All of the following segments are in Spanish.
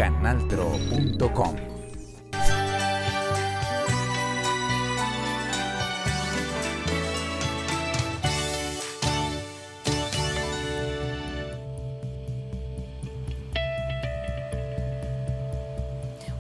canaltro.com.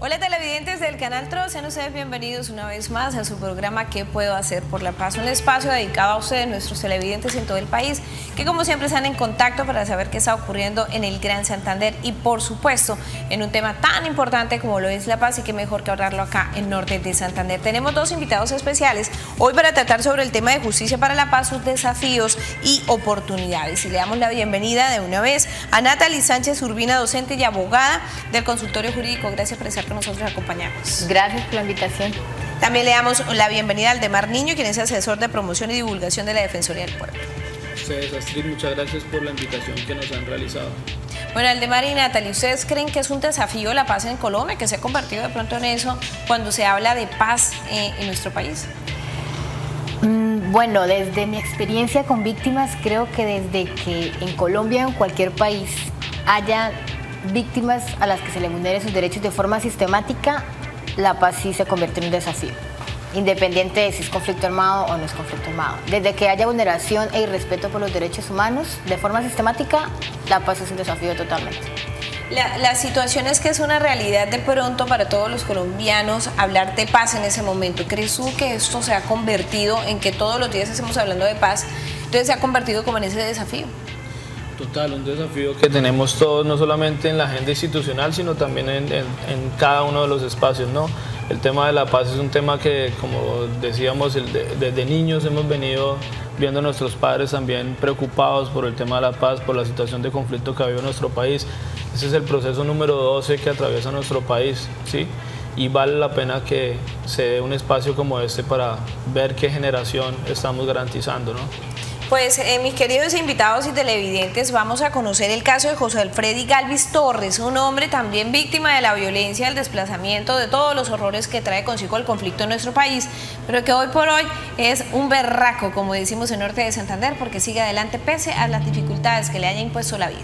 Hola televidentes del Canal Tro, sean ustedes bienvenidos una vez más a su programa ¿Qué puedo hacer por la paz? Un espacio dedicado a ustedes, nuestros televidentes en todo el país, que como siempre están en contacto para saber qué está ocurriendo en el Gran Santander y por supuesto en un tema tan importante como lo es la paz, y qué mejor que hablarlo acá en Norte de Santander. Tenemos dos invitados especiales hoy para tratar sobre el tema de justicia para la paz, sus desafíos y oportunidades. Y le damos la bienvenida de una vez a Natalie Sánchez Urbina, docente y abogada del Consultorio Jurídico. Gracias por estar con nosotros acompañarnos. Gracias por la invitación. También le damos la bienvenida al Aldemar Niño, quien es asesor de promoción y divulgación de la Defensoría del Pueblo. Ustedes, Astrid, muchas gracias por la invitación que nos han realizado. Bueno, Aldemar y Natalie, ¿ustedes creen que es un desafío la paz en Colombia, que se ha convertido de pronto en eso cuando se habla de paz en nuestro país? Bueno, desde mi experiencia con víctimas, creo que desde que en Colombia o en cualquier país haya víctimas a las que se le vulneren sus derechos de forma sistemática, la paz sí se convierte en un desafío, independiente de si es conflicto armado o no es conflicto armado. Desde que haya vulneración e irrespeto por los derechos humanos de forma sistemática, la paz es un desafío totalmente. La situación es que es una realidad de pronto para todos los colombianos hablar de paz en ese momento. ¿Crees tú que esto se ha convertido en que todos los días estamos hablando de paz, entonces se ha convertido como en ese desafío? Total, un desafío que tenemos todos, no solamente en la agenda institucional, sino también en cada uno de los espacios, ¿no? El tema de la paz es un tema que, como decíamos, desde niños hemos venido viendo a nuestros padres también preocupados por el tema de la paz, por la situación de conflicto que ha habido en nuestro país. Ese es el proceso número 12 que atraviesa nuestro país, ¿sí? Y vale la pena que se dé un espacio como este para ver qué generación estamos garantizando, ¿no? Pues mis queridos invitados y televidentes, vamos a conocer el caso de José Alfredi Galvis Torres, un hombre también víctima de la violencia, del desplazamiento, de todos los horrores que trae consigo el conflicto en nuestro país, pero que hoy por hoy es un berraco, como decimos en Norte de Santander, porque sigue adelante pese a las dificultades que le haya impuesto la vida.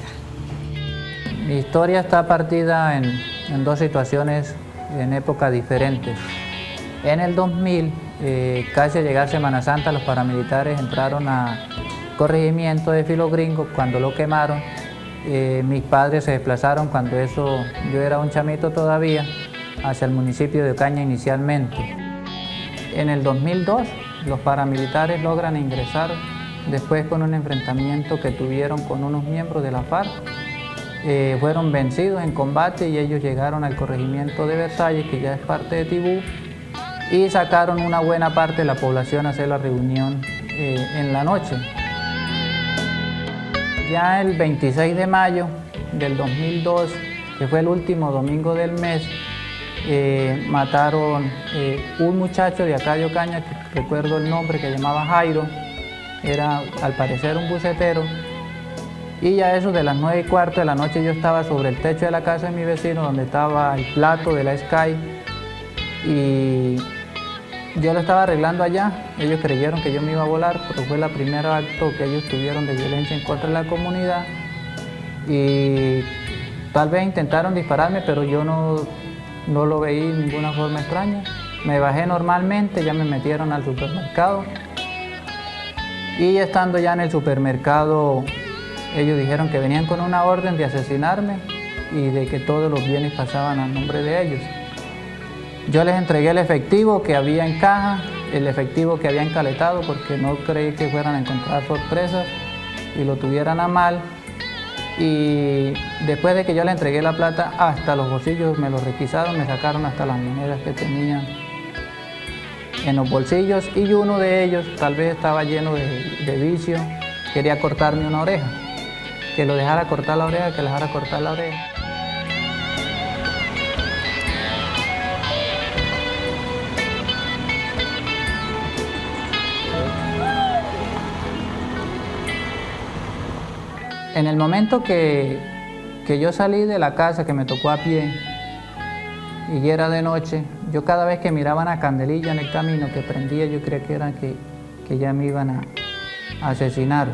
Mi historia está partida en dos situaciones en épocas diferentes. En el 2000, casi a llegar Semana Santa, los paramilitares entraron a corregimiento de Filo Gringo. Cuando lo quemaron, mis padres se desplazaron, cuando eso yo era un chamito todavía, hacia el municipio de Ocaña inicialmente. En el 2002, los paramilitares logran ingresar, después con un enfrentamiento que tuvieron con unos miembros de la FARC. Fueron vencidos en combate y ellos llegaron al corregimiento de Versalles, que ya es parte de Tibú, y sacaron una buena parte de la población a hacer la reunión en la noche. Ya el 26 de mayo del 2002, que fue el último domingo del mes, mataron un muchacho de acá de Ocaña, que recuerdo el nombre, que llamaba Jairo, era al parecer un bucetero, y ya eso de las 9:15 de la noche yo estaba sobre el techo de la casa de mi vecino, donde estaba el plato de la Sky, y yo lo estaba arreglando allá. Ellos creyeron que yo me iba a volar, pero fue el primer acto que ellos tuvieron de violencia en contra de la comunidad, y tal vez intentaron dispararme, pero yo no lo veí de ninguna forma extraña. Me bajé normalmente, ya me metieron al supermercado, y estando ya en el supermercado, ellos dijeron que venían con una orden de asesinarme y de que todos los bienes pasaban a nombre de ellos. Yo les entregué el efectivo que había en caja, el efectivo que había encaletado, porque no creí que fueran a encontrar sorpresas y lo tuvieran a mal. Y después de que yo les entregué la plata, hasta los bolsillos me los requisaron, me sacaron hasta las monedas que tenían en los bolsillos, y uno de ellos tal vez estaba lleno de vicio, quería cortarme una oreja. Que lo dejara cortar la oreja, que le dejara cortar la oreja. En el momento que yo salí de la casa, que me tocó a pie, y ya era de noche, yo cada vez que miraba una candelilla en el camino que prendía, yo creía que era que ya me iban a asesinar.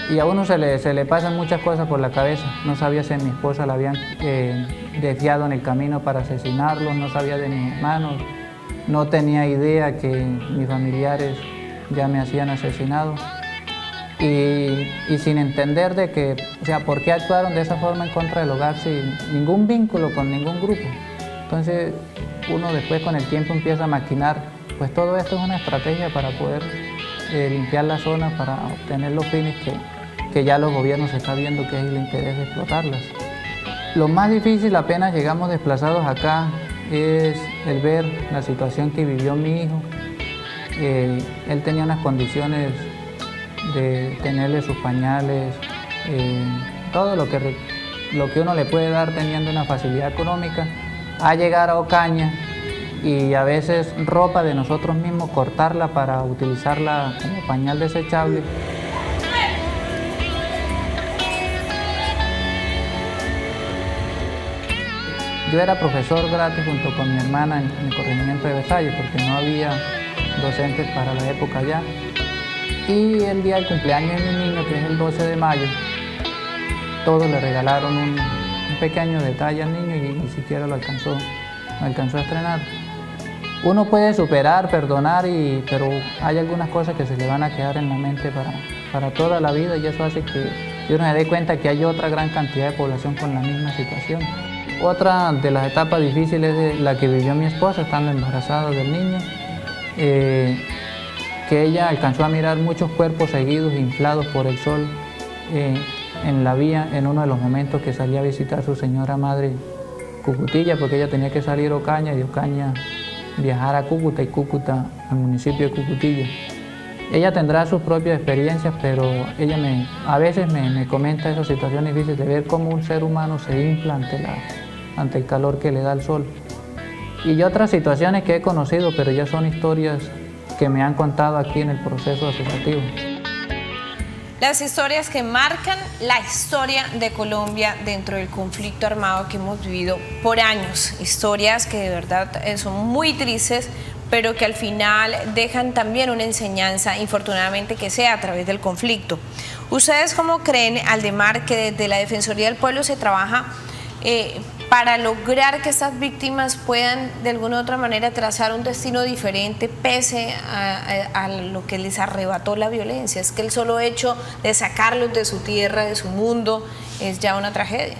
y a uno se le pasan muchas cosas por la cabeza. No sabía si a mi esposa la habían desviado en el camino para asesinarlo, no sabía de mis hermanos, no tenía idea que mis familiares ya me hacían asesinado. Y sin entender de que, o sea, por qué actuaron de esa forma en contra del hogar sin ningún vínculo con ningún grupo. Entonces uno después con el tiempo empieza a maquinar, pues todo esto es una estrategia para poder limpiar la zona, para obtener los fines que ya los gobiernos están viendo que es el interés de explotarlas. Lo más difícil apenas llegamos desplazados acá es el ver la situación que vivió mi hijo. Él tenía unas condiciones de tenerle sus pañales, todo lo que uno le puede dar teniendo una facilidad económica, a llegar a Ocaña y a veces ropa de nosotros mismos, cortarla para utilizarla como pañal desechable. Yo era profesor gratis junto con mi hermana en el corregimiento de Versalles porque no había docentes para la época ya. Y el día del cumpleaños de mi niño, que es el 12 de mayo, todos le regalaron un pequeño detalle al niño y ni siquiera lo alcanzó a estrenar. Uno puede superar, perdonar, pero hay algunas cosas que se le van a quedar en la mente para toda la vida, y eso hace que uno se dé cuenta que hay otra gran cantidad de población con la misma situación. Otra de las etapas difíciles es la que vivió mi esposa estando embarazada del niño, que ella alcanzó a mirar muchos cuerpos seguidos, inflados por el sol en la vía, en uno de los momentos que salía a visitar a su señora madre Cucutilla, porque ella tenía que salir a Ocaña y de Ocaña viajar a Cúcuta y Cúcuta al municipio de Cucutilla. Ella tendrá sus propias experiencias, pero ella a veces me comenta esa situación difícil de ver cómo un ser humano se infla ante el calor que le da el sol. Y otras situaciones que he conocido, pero ya son historias que me han contado aquí en el proceso asociativo. Las historias que marcan la historia de Colombia dentro del conflicto armado que hemos vivido por años. Historias que de verdad son muy tristes, pero que al final dejan también una enseñanza, infortunadamente que sea a través del conflicto. ¿Ustedes cómo creen, Aldemar, que desde la Defensoría del Pueblo se trabaja para lograr que estas víctimas puedan de alguna u otra manera trazar un destino diferente pese a lo que les arrebató la violencia? Es que el solo hecho de sacarlos de su tierra, de su mundo, es ya una tragedia.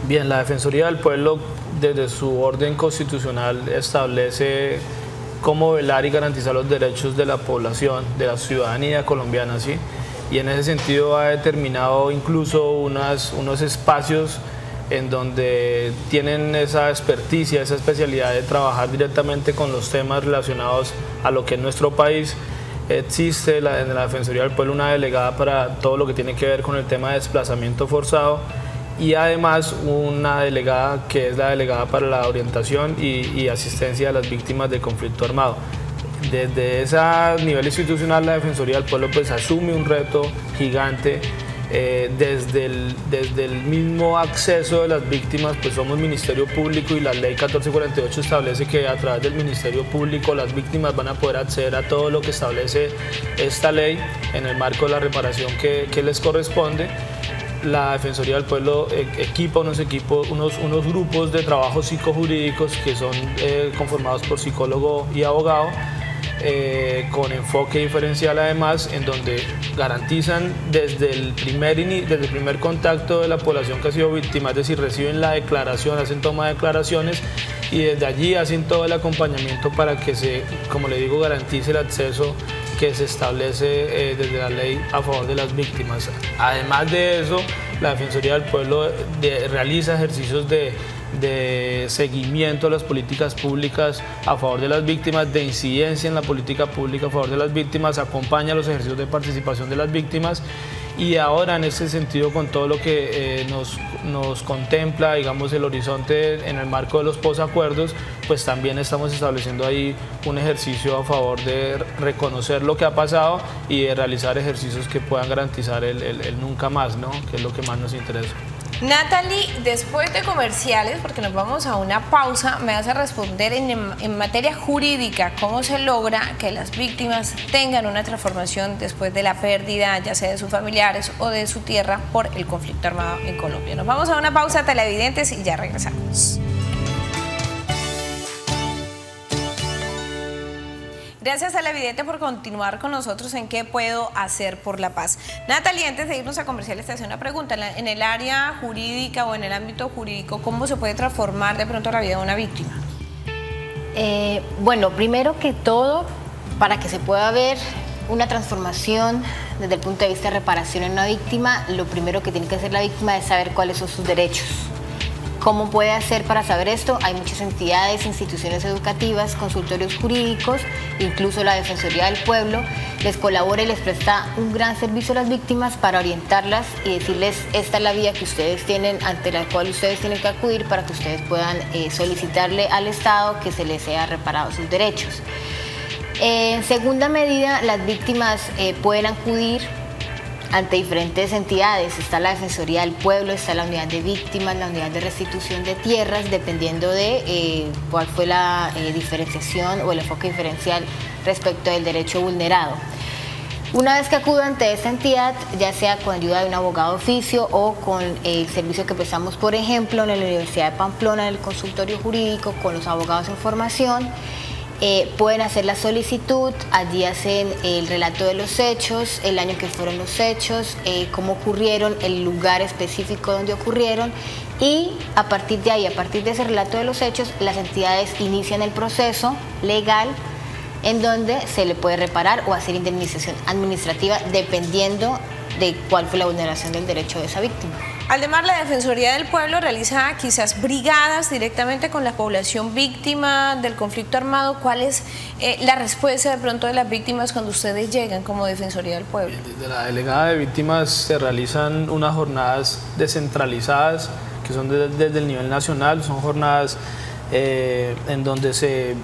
Bien, la Defensoría del Pueblo desde su orden constitucional establece cómo velar y garantizar los derechos de la población, de la ciudadanía colombiana, ¿sí? Y en ese sentido ha determinado incluso unos espacios en donde tienen esa experticia, esa especialidad de trabajar directamente con los temas relacionados a lo que en nuestro país existe en la Defensoría del Pueblo una delegada para todo lo que tiene que ver con el tema de desplazamiento forzado y además una delegada que es la delegada para la orientación y asistencia a las víctimas del conflicto armado. Desde ese nivel institucional la Defensoría del Pueblo pues asume un reto gigante. Desde el mismo acceso de las víctimas, pues somos Ministerio Público y la ley 1448 establece que a través del Ministerio Público las víctimas van a poder acceder a todo lo que establece esta ley en el marco de la reparación que les corresponde. La Defensoría del Pueblo equipa unos grupos de trabajo psicojurídicos que son conformados por psicólogo y abogado, con enfoque diferencial además, en donde garantizan desde el primer contacto de la población que ha sido víctima, es decir, reciben la declaración, hacen toma de declaraciones y desde allí hacen todo el acompañamiento para que como le digo, garantice el acceso que se establece desde la ley a favor de las víctimas. Además de eso, la Defensoría del Pueblo realiza ejercicios de seguimiento a las políticas públicas a favor de las víctimas, de incidencia en la política pública a favor de las víctimas, acompaña los ejercicios de participación de las víctimas y ahora en ese sentido con todo lo que nos contempla, digamos, el horizonte en el marco de los posacuerdos, pues también estamos estableciendo ahí un ejercicio a favor de reconocer lo que ha pasado y de realizar ejercicios que puedan garantizar el nunca más, ¿no? Que es lo que más nos interesa. Natalie, después de comerciales, porque nos vamos a una pausa, me vas a responder en materia jurídica cómo se logra que las víctimas tengan una transformación después de la pérdida, ya sea de sus familiares o de su tierra por el conflicto armado en Colombia. Nos vamos a una pausa, televidentes, y ya regresamos. Gracias, televidente, por continuar con nosotros en ¿Qué puedo hacer por la paz? Natalie, antes de irnos a comerciales, te hace una pregunta. En el área jurídica o en el ámbito jurídico, ¿cómo se puede transformar de pronto la vida de una víctima? Bueno, primero que todo, para que se pueda ver una transformación desde el punto de vista de reparación en una víctima, lo primero que tiene que hacer la víctima es saber cuáles son sus derechos. ¿Cómo puede hacer para saber esto? Hay muchas entidades, instituciones educativas, consultorios jurídicos, incluso la Defensoría del Pueblo les colabora y les presta un gran servicio a las víctimas para orientarlas y decirles: esta es la vía que ustedes tienen, ante la cual ustedes tienen que acudir para que ustedes puedan solicitarle al Estado que se les sea reparado sus derechos. En segunda medida, las víctimas pueden acudir ante diferentes entidades. Está la Defensoría del Pueblo, está la unidad de víctimas, la unidad de restitución de tierras, dependiendo de cuál fue la diferenciación o el enfoque diferencial respecto del derecho vulnerado. Una vez que acudo ante esta entidad, ya sea con ayuda de un abogado de oficio o con el servicio que prestamos, por ejemplo, en la Universidad de Pamplona, en el consultorio jurídico, con los abogados en formación, pueden hacer la solicitud. Allí hacen el relato de los hechos, el año que fueron los hechos, cómo ocurrieron, el lugar específico donde ocurrieron, y a partir de ahí, a partir de ese relato de los hechos, las entidades inician el proceso legal en donde se le puede reparar o hacer indemnización administrativa dependiendo de cuál fue la vulneración del derecho de esa víctima. Además, la Defensoría del Pueblo realiza quizás brigadas directamente con la población víctima del conflicto armado. ¿Cuál es la respuesta de pronto de las víctimas cuando ustedes llegan como Defensoría del Pueblo? Desde la Delegada de Víctimas se realizan unas jornadas descentralizadas que son desde el nivel nacional. Son jornadas en donde se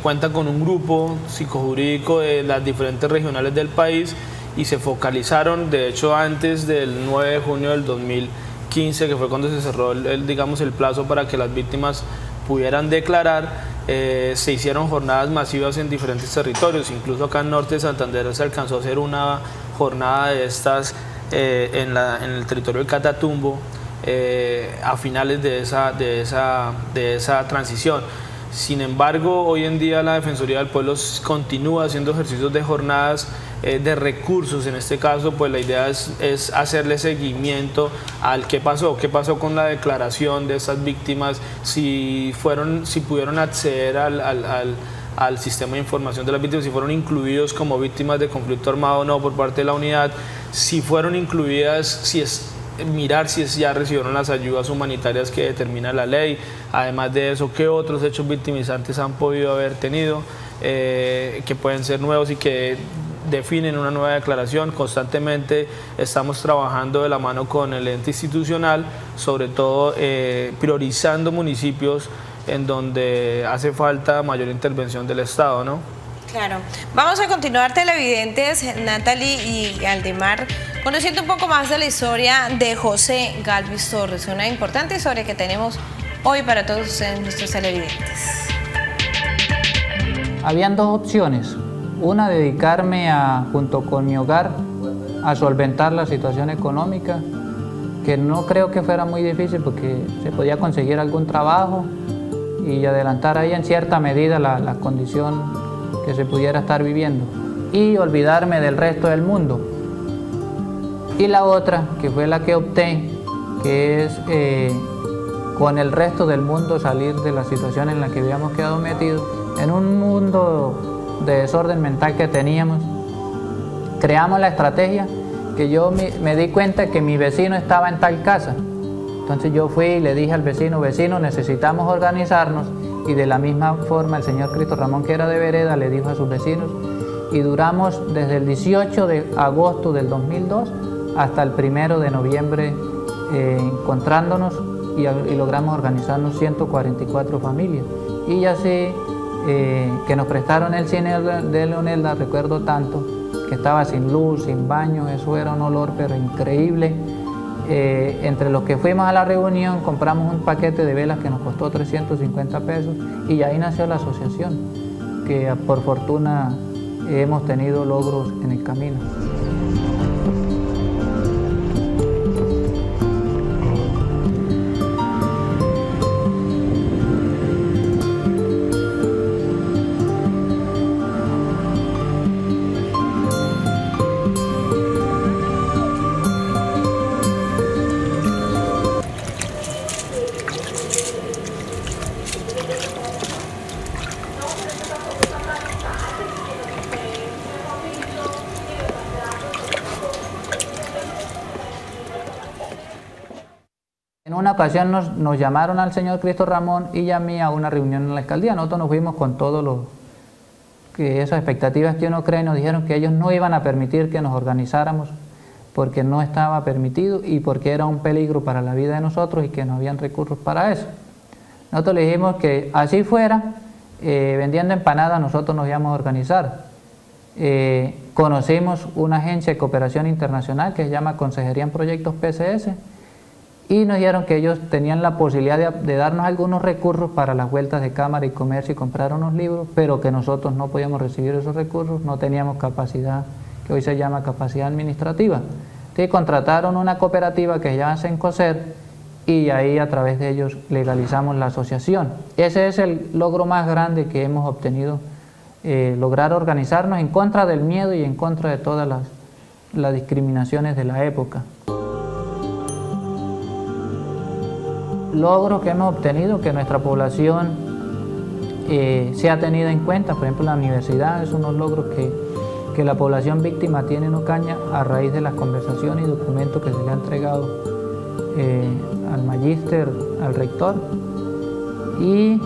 cuenta con un grupo psicojurídico de las diferentes regionales del país, y se focalizaron, de hecho, antes del 9 de junio del 2015, que fue cuando se cerró el plazo para que las víctimas pudieran declarar. Se hicieron jornadas masivas en diferentes territorios, incluso acá en Norte de Santander se alcanzó a hacer una jornada de estas en el territorio de Catatumbo a finales de esa transición. Sin embargo, hoy en día la Defensoría del Pueblo continúa haciendo ejercicios de jornadas de recursos. En este caso, pues la idea es hacerle seguimiento al qué pasó con la declaración de estas víctimas, si pudieron acceder al sistema de información de las víctimas, si fueron incluidos como víctimas de conflicto armado o no por parte de la unidad, si fueron incluidas, mirar si ya recibieron las ayudas humanitarias que determina la ley. Además de eso, qué otros hechos victimizantes han podido haber tenido, que pueden ser nuevos y que definen una nueva declaración. Constantemente estamos trabajando de la mano con el ente institucional, sobre todo priorizando municipios en donde hace falta mayor intervención del Estado, ¿no? Claro. Vamos a continuar, televidentes, Natalie y Aldemar, conociendo un poco más de la historia de José Galvis Torres, una importante historia que tenemos hoy para todos ustedes, nuestros televidentes. Habían dos opciones: una, dedicarme junto con mi hogar a solventar la situación económica, que no creo que fuera muy difícil porque se podía conseguir algún trabajo y adelantar ahí en cierta medida la condición que se pudiera estar viviendo, y olvidarme del resto del mundo. Y la otra, que fue la que opté, que es con el resto del mundo salir de la situación en la que habíamos quedado metidos, en un mundo de desorden mental que teníamos. Creamos la estrategia que yo me di cuenta que mi vecino estaba en tal casa. Entonces yo fui y le dije al vecino: vecino, necesitamos organizarnos. Y de la misma forma el señor Cristo Ramón, que era de Vereda, le dijo a sus vecinos, y duramos desde el 18 de agosto del 2002 hasta el 1 de noviembre encontrándonos, y logramos organizarnos 144 familias. Y así que nos prestaron el cine de Leonelda, recuerdo tanto, que estaba sin luz, sin baño, eso era un olor pero increíble. Entre los que fuimos a la reunión compramos un paquete de velas que nos costó 350 pesos y ahí nació la asociación, que por fortuna hemos tenido logros en el camino. En una ocasión nos llamaron al señor Cristo Ramón y a mí a una reunión en la alcaldía. Nosotros nos fuimos con todas esas expectativas que uno cree. Nos dijeron que ellos no iban a permitir que nos organizáramos porque no estaba permitido y porque era un peligro para la vida de nosotros y que no habían recursos para eso. Nosotros le dijimos que así fuera, vendiendo empanadas nosotros nos íbamos a organizar. Conocimos una agencia de cooperación internacional que se llama Consejería en Proyectos PCS y nos dijeron que ellos tenían la posibilidad de darnos algunos recursos para las vueltas de Cámara y Comercio y comprar unos libros, pero que nosotros no podíamos recibir esos recursos, no teníamos capacidad, que hoy se llama capacidad administrativa. Entonces contrataron una cooperativa que se llama Sencoser y ahí a través de ellos legalizamos la asociación. Ese es el logro más grande que hemos obtenido, lograr organizarnos en contra del miedo y en contra de todas las discriminaciones de la época. Logros que hemos obtenido, que nuestra población se ha tenido en cuenta, por ejemplo la universidad, es unos logros que la población víctima tiene en Ocaña a raíz de las conversaciones y documentos que se le ha entregado al magíster, al rector, y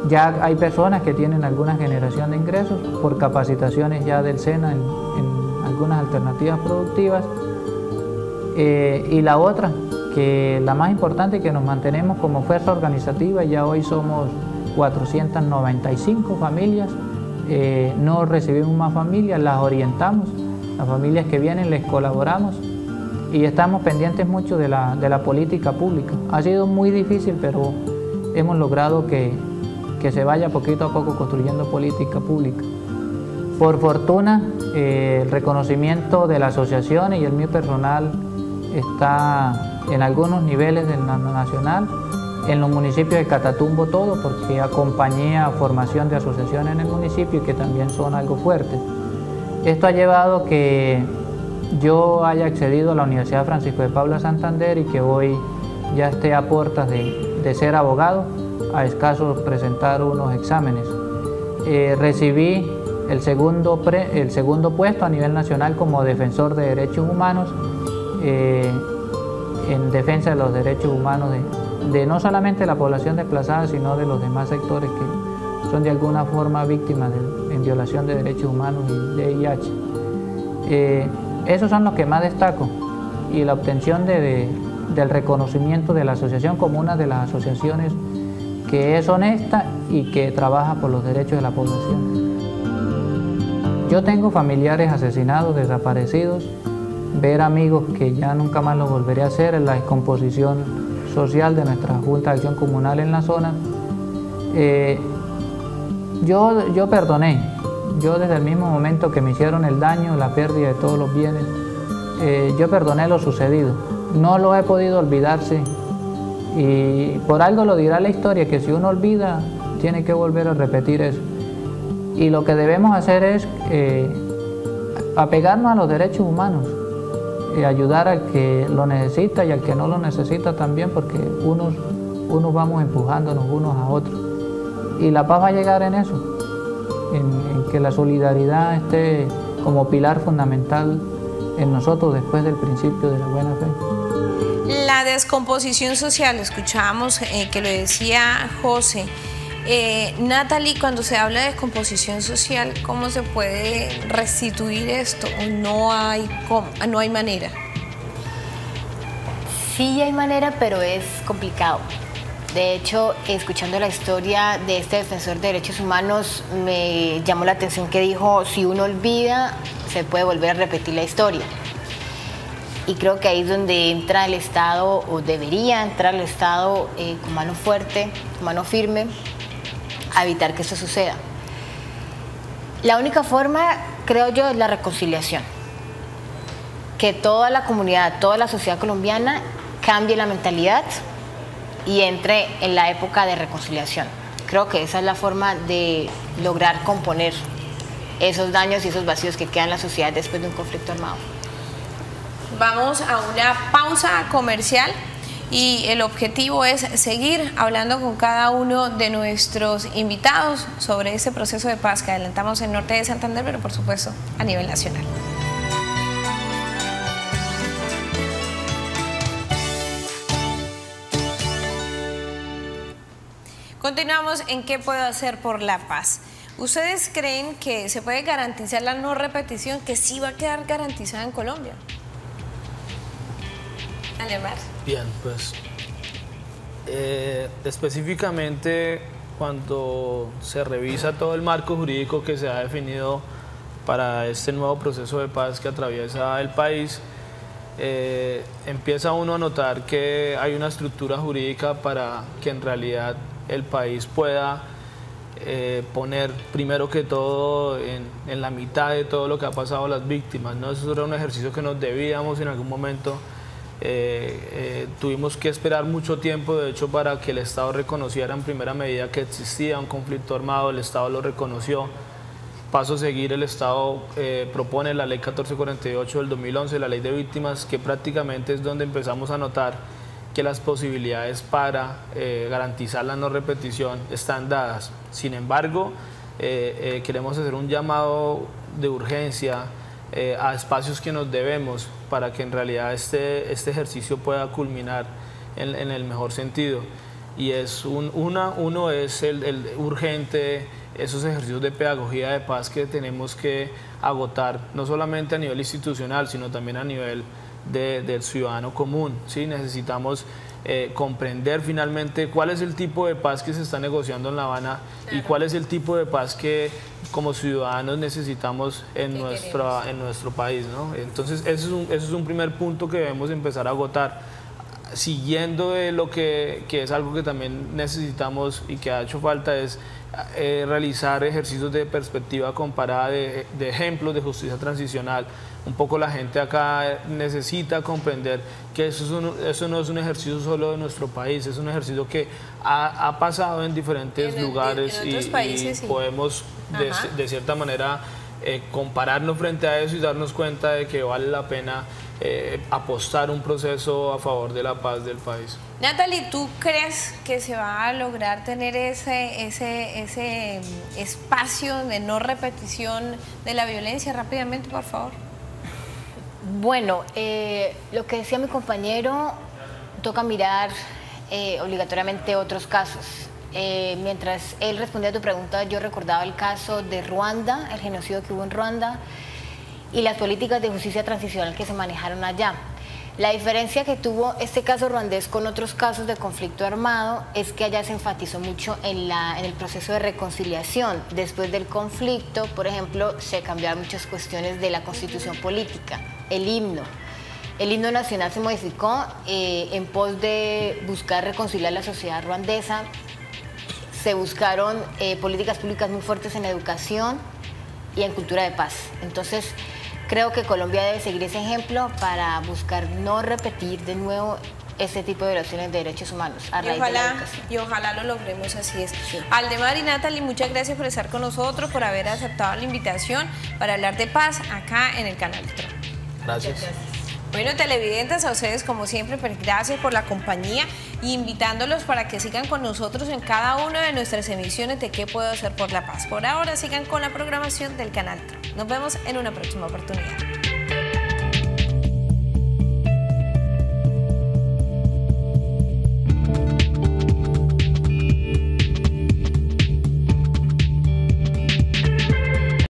ya hay personas que tienen alguna generación de ingresos por capacitaciones ya del SENA en algunas alternativas productivas, y la otra, que la más importante, que nos mantenemos como fuerza organizativa. Ya hoy somos 495 familias, no recibimos más familias, las orientamos, las familias que vienen les colaboramos y estamos pendientes mucho de la política pública. Ha sido muy difícil, pero hemos logrado que se vaya poquito a poco construyendo política pública. Por fortuna, el reconocimiento de la asociación y el mío personal está en algunos niveles del nacional, en los municipios de Catatumbo todo, porque acompañé a formación de asociaciones en el municipio y que también son algo fuertes. Esto ha llevado que yo haya accedido a la Universidad Francisco de Paula Santander y que hoy ya esté a puertas de ser abogado, a escasos presentar unos exámenes. Recibí el segundo puesto a nivel nacional como defensor de derechos humanos, en defensa de los derechos humanos de no solamente la población desplazada, sino de los demás sectores que son de alguna forma víctimas en violación de derechos humanos y de VIH. Esos son los que más destaco, y la obtención del reconocimiento de la asociación como una de las asociaciones que es honesta y que trabaja por los derechos de la población. Yo tengo familiares asesinados, desaparecidos, ver amigos que ya nunca más lo volveré a hacer, en la descomposición social de nuestra Junta de Acción Comunal en la zona. Yo perdoné, yo desde el mismo momento que me hicieron el daño, la pérdida de todos los bienes, yo perdoné lo sucedido, no lo he podido olvidarse y por algo lo dirá la historia, que si uno olvida tiene que volver a repetir eso. Y lo que debemos hacer es apegarnos a los derechos humanos, ayudar al que lo necesita y al que no lo necesita también, porque unos vamos empujándonos unos a otros. Y la paz va a llegar en eso, en que la solidaridad esté como pilar fundamental en nosotros después del principio de la buena fe. La descomposición social, escuchábamos que lo decía José. Natalie, cuando se habla de descomposición social, ¿cómo se puede restituir esto? ¿O no hay manera? Sí hay manera, pero es complicado. De hecho, escuchando la historia de este defensor de derechos humanos, me llamó la atención que dijo, si uno olvida, se puede volver a repetir la historia. y creo que ahí es donde entra el Estado, o debería entrar el Estado con mano fuerte, con mano firme, a evitar que eso suceda. La única forma, creo yo, es la reconciliación. Que toda la comunidad, toda la sociedad colombiana cambie la mentalidad y entre en la época de reconciliación. Creo que esa es la forma de lograr componer esos daños y esos vacíos que quedan en la sociedad después de un conflicto armado. Vamos a una pausa comercial y el objetivo es seguir hablando con cada uno de nuestros invitados sobre ese proceso de paz que adelantamos en Norte de Santander, pero por supuesto a nivel nacional. Continuamos en ¿Qué puedo hacer por la paz? ¿Ustedes creen que se puede garantizar la no repetición, que sí va a quedar garantizada en Colombia? Alemar. Bien, pues específicamente cuando se revisa todo el marco jurídico que se ha definido para este nuevo proceso de paz que atraviesa el país, empieza uno a notar que hay una estructura jurídica para que en realidad el país pueda poner primero que todo en la mitad de todo lo que ha pasado a las víctimas, ¿no? Eso era un ejercicio que nos debíamos en algún momento. Tuvimos que esperar mucho tiempo, de hecho, para que el Estado reconociera en primera medida que existía un conflicto armado. El Estado lo reconoció. Paso a seguir, el Estado propone la Ley 1448 del 2011, la Ley de Víctimas, que prácticamente es donde empezamos a notar que las posibilidades para garantizar la no repetición están dadas. Sin embargo, queremos hacer un llamado de urgencia a espacios que nos debemos para que en realidad este ejercicio pueda culminar en el mejor sentido. Y es uno es el urgente, esos ejercicios de pedagogía de paz que tenemos que agotar, no solamente a nivel institucional, sino también a nivel del ciudadano común, ¿sí? Necesitamos comprender finalmente cuál es el tipo de paz que se está negociando en La Habana, claro, y cuál es el tipo de paz que como ciudadanos necesitamos en nuestro país, ¿no? Entonces ese es un primer punto que debemos empezar a agotar, siguiendo de lo que es algo que también necesitamos y que ha hecho falta, es realizar ejercicios de perspectiva comparada, de ejemplos de justicia transicional. Un poco la gente acá necesita comprender que eso no es un ejercicio solo de nuestro país, es un ejercicio que ha pasado en diferentes lugares en otros países, y podemos de cierta manera compararnos frente a eso y darnos cuenta de que vale la pena apostar un proceso a favor de la paz del país. Natalie, ¿tú crees que se va a lograr tener ese espacio de no repetición de la violencia? Rápidamente, por favor. Bueno, lo que decía mi compañero, toca mirar obligatoriamente otros casos. Mientras él respondía a tu pregunta, yo recordaba el caso de Ruanda, el genocidio que hubo en Ruanda y las políticas de justicia transicional que se manejaron allá. La diferencia que tuvo este caso ruandés con otros casos de conflicto armado es que allá se enfatizó mucho en el proceso de reconciliación. Después del conflicto, por ejemplo, se cambiaron muchas cuestiones de la constitución política, el himno. El himno nacional se modificó en pos de buscar reconciliar la sociedad ruandesa. Se buscaron políticas públicas muy fuertes en educación y en cultura de paz. Entonces, creo que Colombia debe seguir ese ejemplo para buscar no repetir de nuevo este tipo de violaciones de derechos humanos a raíz de la educación. Y ojalá lo logremos, así es. Sí. Aldemar y Natalie, muchas gracias por estar con nosotros, por haber aceptado la invitación para hablar de paz acá en el canal TRO. Gracias. Bueno, televidentes, a ustedes como siempre, pues gracias por la compañía y invitándolos para que sigan con nosotros en cada una de nuestras emisiones de ¿Qué puedo hacer por la paz? Por ahora sigan con la programación del canal TRO. Nos vemos en una próxima oportunidad.